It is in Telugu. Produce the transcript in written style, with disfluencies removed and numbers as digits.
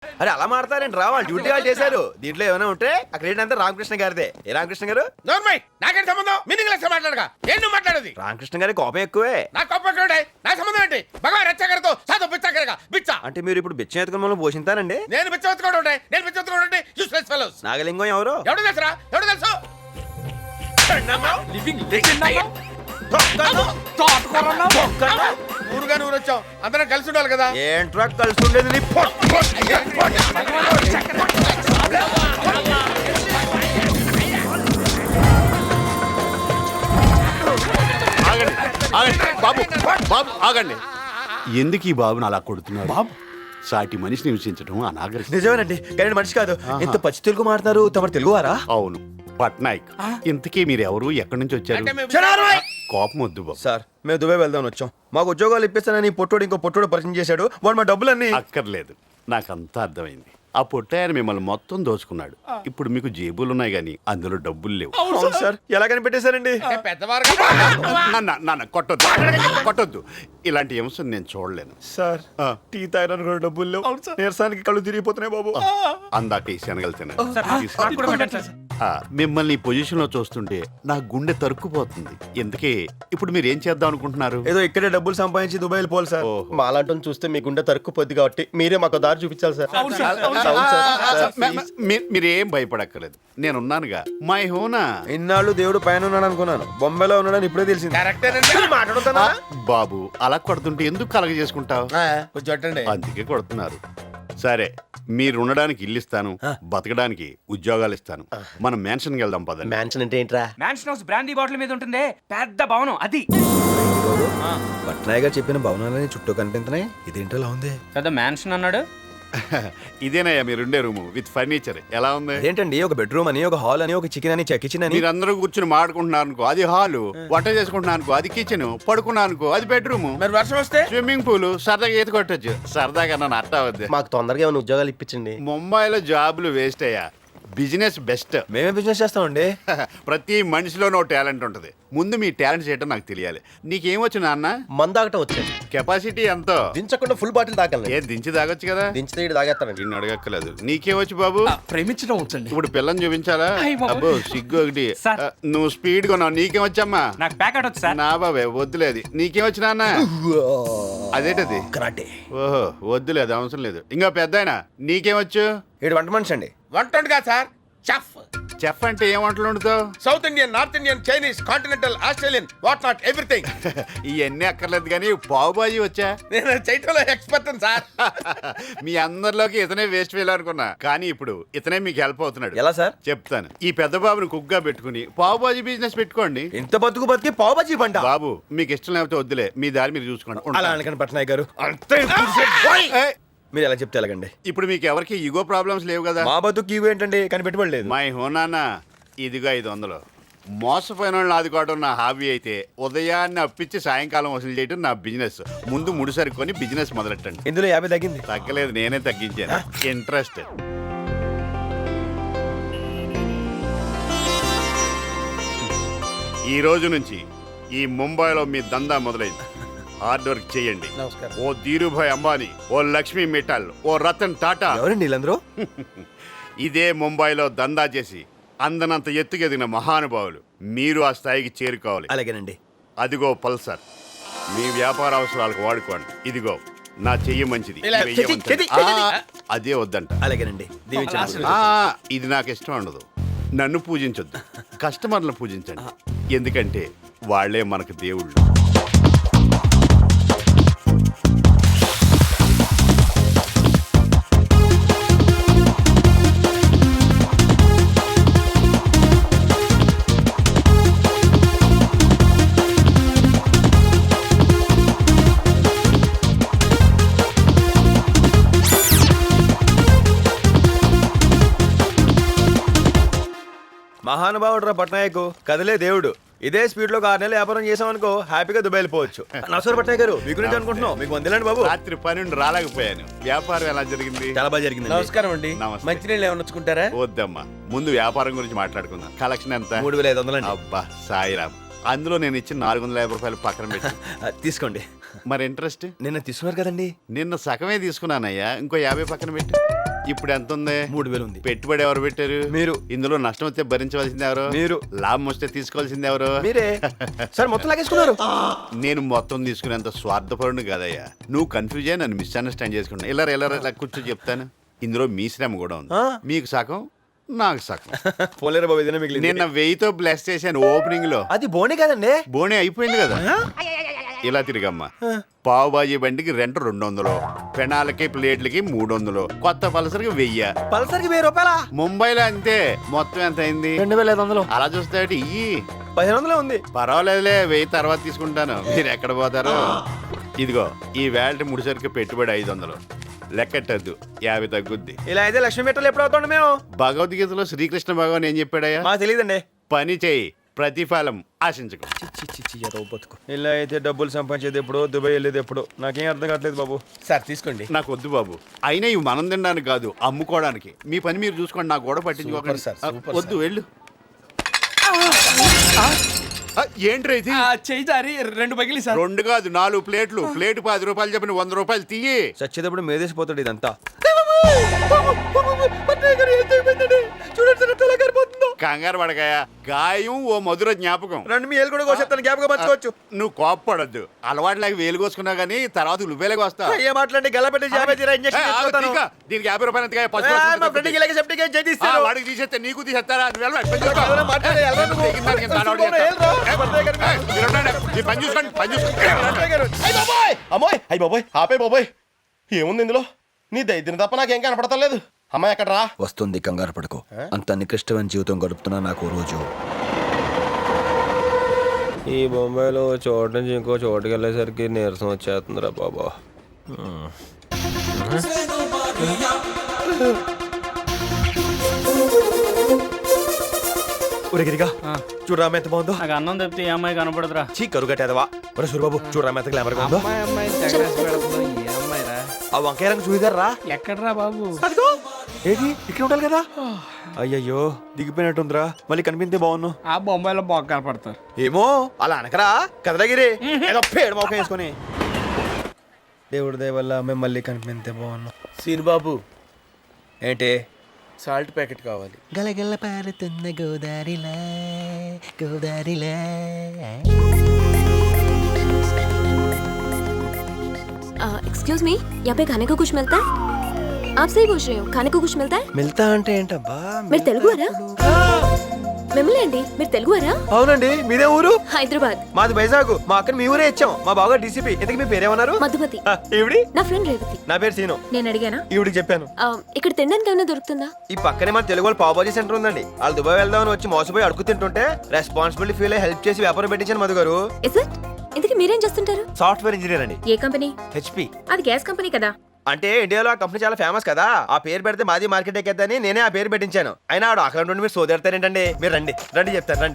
అరే అలా మాడతారండి రా, వాళ్ళు డ్యూటీ వాళ్ళు చేశారు. దీంట్లో ఏమైనా ఉంటే ఆ క్రెడిట్ అంతా రామకృష్ణ గారిదే. ఏ రామకృష్ణ గారు? నాకేం సంబంధం? మీనింగ్ లెస్ మాట్లాడగా ఏం నువ్వు మాట్లాడేది? రామకృష్ణ గారి కోపం ఎక్కువే. నా కోపం ఎక్కువ, నా సంబంధం ఏంటి? భగవాన్ రచ్చగారితో సాధు బిచ్చగారిగా బిచ్చ. అంటే మీరు ఇప్పుడు బిచ్చం ఎత్తుకుని మనం పోషిస్తారండి? నేను బిచ్చవెత్తుకోవడం ఉంటాయి, నేను బిచ్చవెత్తుకోవడం ఉంటాయి. Useless fellows. నాగలింగం ఎవరు? ఎవడు తెలుసురా? ఎవడు తెలుసు? ఊరుగా ఊరు వచ్చాం, అందరం కలిసి ఉండాలి కదా. ఏంట్రా కలిసి ఉండేది నీ బాబు బాబు ఆగండి. ఎందుకు ఈ బాబుని అలా కొడుతున్నారు? బాబు సాటి మనిషిని హింసించడం అనాగరికం. నిజమేనండి, కానీ మనిషి కాదు. ఇంత పచ్చి తెలుగు మాట్లాడతారు. తమరు తెలుగువారా? అవును, పట్నాయక్. ఇంతకీ మీరు ఎవరు, ఎక్కడి నుంచి వచ్చారు? కోపం వద్దు బాబు. సార్, మేము దుబాయ్ వెళ్దాం వచ్చాం. మాకు ఉద్యోగాలు ఇప్పిస్తానని పొట్టోడు ఇంకో పొట్టోడు పరిచయం చేశాడు. వాడు మా డబ్బులన్నీ. అక్కర్లేదు, నాకంతా అర్థమైంది. ఆ పొట్టాయన మిమ్మల్ని మొత్తం దోచుకున్నాడు. ఇప్పుడు మీకు జేబులు ఉన్నాయి గానీ అందులో డబ్బులు లేవు. అవును సార్, ఎలా కనిపెట్టేశారండి? పెద్దవారు నాన్న కొట్టొద్దు, కొట్టొద్దు. ఇలాంటి అంశం నేను చూడలేను సార్. టీ తాగడానికి కూడా డబ్బులు లేవు. నీరసానికి కళ్ళు తిరిగిపోతున్నాయి బాబు. అందాక ఈ శనగలు తిన్నాను. మిమ్మల్ని ఈ పొజిషన్ లో చూస్తుంటే నా గుండె తరుక్కుపోతుంది. ఎందుకే ఇప్పుడు మీరు ఏం చేద్దాం అనుకుంటున్నారు? ఏదో ఇక్కడే డబ్బులు సంపాదించి దుబాయ్ వెళ్ళిపోవాలి సార్. మాలాంటి చూస్తే మీ గుండె తరుక్కుపోద్ది కాబట్టి మీరే మాకు దారి చూపించాలి సార్. మీరేం భయపడక్కర్లేదు, నేనున్నానుగా. మై హోనా. ఇన్నాళ్ళు దేవుడు పైన ఉన్నాడు అనుకున్నాను, బొంబాయిలో ఉన్నాడని ఇప్పుడే తెలిసింది. మాట్లాడుతున్నా బాబు అలా కొడుతుంటే ఎందుకు కలగ చేసుకుంటావు? కొంచెం అందుకే కొడుతున్నారు. సరే, మీరు ఉండడానికి ఇల్లు ఇస్తాను, బతకడానికి ఉద్యోగాలు ఇస్తాను. మనం మ్యాన్షన్ కి వెళ్దాం పదండి. మ్యాన్షన్ అంటే ఏంట్రా? మ్యాన్షన్ హౌస్ బ్రాండీ బాటిల్ మీద ఉంటుంది, పెద్ద భవనం అది. పట్నాయ్ గారు చెప్పిన భవనాలని చుట్టూ కనిపించినాయి. ఇదేంటో ఉంది. పెద్ద మ్యాన్షన్ అన్నాడు. ఇదేనయ్యా మీరుండే రూమ్ విత్ ఫర్నిచర్. ఎలా ఉంది? ఏంటండి, ఒక బెడ్రూమ్ అని, ఒక హాల్ అని, ఒక చికెన్ అని, కిచెన్ అని. మీరందరూ కూర్చుని మాడుకుంటున్నారు అనుకో, అది హాలు. వంట చేసుకుంటున్నా అనుకో, అది కిచెన్. పడుకున్నా అనుకో, అది బెడ్రూమ్. మరి వర్షం వస్తే స్విమ్మింగ్ పూల్. సరదాగా ఈత కొట్టచ్చు. సరదాగా నన్ను అట్టా వద్దు. మాకు తొందరగా ఏమైనా ఉద్యోగాలు ఇప్పించండి. ముంబైలో జాబులు వేస్ట్ అయ్యా, బిజినెస్ బెస్ట్. మేమే బిజినెస్ చేస్తామండి. ప్రతి మనిషిలోనూ టాలెంట్ ఉంటుంది. ముందు మీ టాలెంట్ చేయటం నాకు తెలియాలి. నీకేమొచ్చు నాన్న? మందాగటం వచ్చాను. కెపాసిటీ ఎంతో? దించకుండా ఫుల్ బాటిల్ తాగలను. ఏ దించి తాగొచ్చు కదా. దించితే తాగేస్తానండి. నిన్ను అడగక్కర్లేదు. నీకేమొచ్చు బాబు? ప్రేమించడం వచ్చండి. ఇప్పుడు పిల్లని చూపించాలా? అబ్బో సిగ్గు ఒకటి. సార్. నువ్వు స్పీడ్ కొన్నావు, నీకేమొచ్చమ్మా? నాకు ప్యాకెట్ వచ్చు సార్. నా బాబే వద్దులేదు. నీకేమొచ్చు నాన్న? అదేంటది? కరాటే. ఓహో వద్దులేదు, అవసరం లేదు. ఇంకా పెద్ద ఆయన నీకేమొచ్చు? ఏడు వంట మనిషి అండి. వంట వండుగా సార్. చెఫ్. చెఫ్ అంటే ఏం వంటలు వండుతావు? South Indian, North Indian, Chinese, continental, Australian, what not everything. ఇవన్నీ అక్కర్లేదు కానీ పావు బాజీ వచ్చా? నేను చేయటంలో ఎక్స్పర్ట్ సార్. మీ అందరిలోకి ఇతనే వేస్ట్ వేయాలి అనుకున్నా, కానీ ఇప్పుడు ఇతనే మీకు హెల్ప్ అవుతున్నాడు. ఎలా సార్? చెప్తాను. ఈ పెద్ద బాబుని కుక్ గా పెట్టుకుని పావు బాజీ బిజినెస్ పెట్టుకోండి. ఇంత బతుకు బతికి పావు బజ్జీ పంట. బాబు మీకు ఇష్టం లేకపోతే వద్దులే, మీ దారి మీరు చూసుకోండి. అలా అనకండి పట్నాయక్ గారు. ఏయ్, మీరు ఎలా చెప్తే ఎలాగండి? ఇప్పుడు మీకు ఎవరికి ఈగో ప్రాబ్లమ్స్ లేవు కదా? మా బతుకు ఇవి ఏంటండి, కానీ పెట్టుబడి లేదు. మై హోనానా, ఇదిగా 500. మోసపోయిన వాళ్ళని ఆదుకోవడం నా హాబీ అయితే ఉదయాన్నే అప్పించి సాయంకాలం వసూలు చేయడం నా బిజినెస్. ముందు ముడి సరుకొని బిజినెస్ మొదలెట్టండి. ఇందులో 50 తగ్గింది. తగ్గలేదు, నేనే తగ్గించాను. ఇంట్రెస్ట్. ఈ రోజు నుంచి ఈ ముంబైలో మీ దందా మొదలైంది. హార్డ్ వర్క్ చేయండి. ఓ ధీరుభాయ్ అంబానీ, ఓ లక్ష్మీ మిట్టల్, ఓ రతన్ టాటా. ఎవరండి వీళ్ళందరూ? ఇదే ముంబైలో దందా చేసి అందనంత ఎత్తుకెదిగిన మహానుభావులు. మీరు ఆ స్థాయికి చేరుకోవాలి. అలాగేనండి. అదిగో పల్సర్, మీ వ్యాపార అవసరాలకు వాడుకోండి. ఇదిగో నా చెయ్యి మంచిది. అదే వద్దంట. అలాగేనండి. ఇది నాకు ఇష్టం ఉండదు. నన్ను పూజించొద్దు, కస్టమర్లను పూజించండి. ఎందుకంటే వాళ్లే మనకు దేవుళ్ళు. మహానుభావుడు రా పట్నాయక్, కదిలే దేవుడు. ఇదే స్పీడ్ లో 6 నెలలు వ్యాపారం చేసామనుకో హ్యాపీగా దుబాయ్ వెళ్ళిపోవచ్చు. నమస్కారం పట్నాయక్ గారు, మీ గురించి అనుకుంటున్నాం. మీకు వందలండి బాబు. రాత్రి 12 రాలేకపోయాను. వ్యాపారం ఎలా జరిగింది? చాలా బాగా జరిగింది. నమస్కారం అండి. మంచినీళ్ళు ఏమైనా వచ్చుకుంటారా? వద్దమ్మా, ముందు వ్యాపారం గురించి మాట్లాడుకుందాం. కలెక్షన్ ఎంత? 3500 అండి. అబ్బా సాయిరామ్, అందులో నేను ఇచ్చిన 450 రూపాయలు పక్కన పెట్టి. తీసుకోండి. మరి ఇంట్రెస్ట్? నిన్న తీసుకున్నారు కదండి. నిన్న సగమే తీసుకున్నానయ్యా, ఇంకో 50 పక్కన పెట్టి. ఇప్పుడు ఎంత ఉంది? 3000 ఉంది. పెట్టుబడి ఎవరు పెట్టారు? మీరు. ఇందులో నష్టం వస్తే భరించవలసింది ఎవరు? మీరు. లాభం వస్తే తీసుకోవాల్సింది ఎవరు? మీరే. సార్ మొత్తం లాగేసుకున్నారు. నేను మొత్తం తీసుకునేంత స్వార్థపరుడు కాదయ్యా. నువ్వు కన్ఫ్యూజ్ అయ్యి నన్ను మిస్అండర్స్టాండ్ చేసుకున్నా. ఇలా కూర్చో చెప్తాను. ఇందులో మీ శ్రమ కూడా ఉంది. మీకు సగం, నాకు సగం. పోలేరు బాబు, ఇదేనా మిగిలింది. నేను 1000తో బ్లెస్ చేశాను ఓపెనింగ్ లో. అది బోనే కదండి. బోనే అయిపోయింది కదా. ఇలా తిరిగమ్మా. పావు బాజీ బండికి రెంట్ 200, పెనాలకి ప్లేట్లకి 300, కొత్త పల్సర్కి 1000. పల్సర్కి 1000 రూపాయలా? ముంబైలో అంతే. మొత్తం ఎంత అయింది? 2500. అలా చూస్తే ఇయ్యి 1500 ఉంది. పర్వాలేదులే, 1000 తర్వాత తీసుకుంటాను. మీరు ఎక్కడ పోతారు? ఇదిగో ఈ వేల్ట్ ముడిసరికి పెట్టుబడి 500. లెక్కట్టద్దు, 50 తగ్గుద్ది. ఇలా అయితే లక్ష్మీ మెట్టలు ఎప్పుడు అవుతాండి మేము? భగవద్గీతలో శ్రీకృష్ణ భగవాన్ ఏం చెప్పాడయ్యా? మాకు తెలియదండి. పని చేయి, ప్రతిఫలం ఆశించకు. బతుకు. ఇలా అయితే డబ్బులు సంపాదించేది ఎప్పుడు, దుబాయ్ వెళ్ళేది ఎప్పుడు, నాకేం అర్థం కావట్లేదు బాబు. సార్ తీసుకోండి. నాకు వద్దు బాబు. అయినా ఇవి మనం తినడానికి కాదు, అమ్ముకోవడానికి. మీ పని మీరు చూసుకోండి, నాకు కూడా పట్టించుకోకండి. సూపర్ సార్, సూపర్ వద్దు, వెళ్ళు. ఏంట్రా ఇది? చెయ్యి జారి 2 పగిలి సార్. 2 కాదు 4 ప్లేట్లు. ప్లేట్ 10 రూపాయలు చెప్పిన 100 రూపాయలు తీయి. చచ్చేటప్పుడు మేదేసిపోతాడు ఇదంతా. కంగారు పడకాయ, గాయం ఓ మధుర జ్ఞాపకం. రెండు మీ ఏళ్ళు కూడా కోసేస్తాను, గ్యాప్ గా పంచుకోవచ్చు. నువ్వు కోప్పడద్దు. అలవాటు లేక వేలు కోసుకున్నా గానీ తర్వాత నువ్వేలాగా వస్తావు. ఏ మాట్లాడి గల పెట్టి దీనికి 50 రూపాయలు ఎంతకాయ? మా ఫ్రెండ్కి ఇలాగే సెప్టిక్ ఏం చేయిస్తాను. వాడికి తీసేస్తే నీకు తీసేస్తారా? నువ్వు వెళ్ళవా? పని ఎవరైనా మాట్లాడే, వెళ్ళరా నువ్వు? చూసుకో. ఇంత అలవాటు చేస్తా. మీరు ఉండండి. ఈ పని చూసుకోండి, పని చూసుకోండి. అమ్మాయి అయ్యి బాబోయ్, ఆపే బాబోయ్. ఏముంది ఇందులో? నీ దైద్యం తప్ప నాకేం కనపడతలేదు. అమ్మాయి ఎక్కడ రా? వస్తుంది, కంగారు పడుకో. అంత నికృష్టమైన జీవితం గడుపుతున్నా నాకు రోజు. ఈ బొంబాయిలో చోటు నుంచి ఇంకో చోటుకి వెళ్ళేసరికి నీరసం వచ్చేస్తుందిరా బాబా. గిరిగా చూడరా ఎంత బాగుందో. నాకు అన్నం తప్పితే ఏ అమ్మాయి కనపడదురా. చీ కరుగట్టేదవా. ఒరే సూరిబాబు చూడరా ఎంత గ్లామర్ గా ఉందో. ఆ వంకాయ రంగు చూయిదారు రా. ఎక్కడరా బాబు? అదిగో ఏది ఇక్కడ ఉండాలి కదా. అయ్యయ్యో దిగిపోయినట్టుందిరా. మళ్ళీ కనిపిస్తే బాగున్నావు. ఆ బొంబాయిలో బాగా కనపడతారు. ఏమో అలా అనకరా కదలగిరి. ఏదో పేడ మొక్క వేసుకొని. దేవుడి దయ వల్ల మేము మళ్ళీ కనిపిస్తే బాగున్నాం. సీనుబాబు ఏంటి? సాల్ట్ ప్యాకెట్ కావాలి. గలగల పారుతున్న గోదారిలా గోదారిలా. एक्सक्यूज मी, यहाँ पे खाने को कुछ मिलता है? आप सही पूछ रहे हो, खाने को कुछ मिलता है? మిల్తా అంటే ఏంటబ్బా? మీరు తెలుగువారా? మిమ్మల్ని అండి, మీరు తెలుగువారా? అవునండి. మీదే ఊరు? హైదరాబాద్. మాది వైజాగ్. మా అక్కని మీ ఊరే ఇచ్చాం. మా బాగా డీసీపీ. ఇంతకీ మీ పేరేమన్నారు? మధుమతి. ఈవిడి? నా ఫ్రెండ్ రేవతి. నా పేరు సీను. నేను అడిగానా? ఈవిడికి చెప్పాను. ఇక్కడ తినడానికి ఏమైనా దొరుకుతుందా? ఈ పక్కనే మన తెలుగు వాళ్ళు పావుబాజీ సెంటర్ ఉందండి. వాళ్ళు దుబాయ్ వెళ్దామని వచ్చి మోసపోయి అడుగు తింటుంటే రెస్పాన్సిబిలిటీ ఫీల్ అయ్యి హెల్ప్ చేసి వ్యాపారం పెట్టించాను మధు గారు. Is it? ఇంతకీ మీరేం చేస్తుంటారు? సాఫ్ట్వేర్ ఇంజనీర్ అండి. ఏ కంపెనీ? హెచ్పి. అది గ్యాస్ కంపెనీ కదా. అంటే ఇండియాలో ఆ కంపెనీ చాలా ఫేమస్ కదా. ఆ పేరు పెడితే మాది మార్కెట్ ఎక్కేద్దని నేనే ఆ పేరు పెట్టించాను. అయినా ఆడు అక్కడ నుండి మీరు సోదరుతారేంటండి. మీరు రండి రండి చెప్తాను రండి.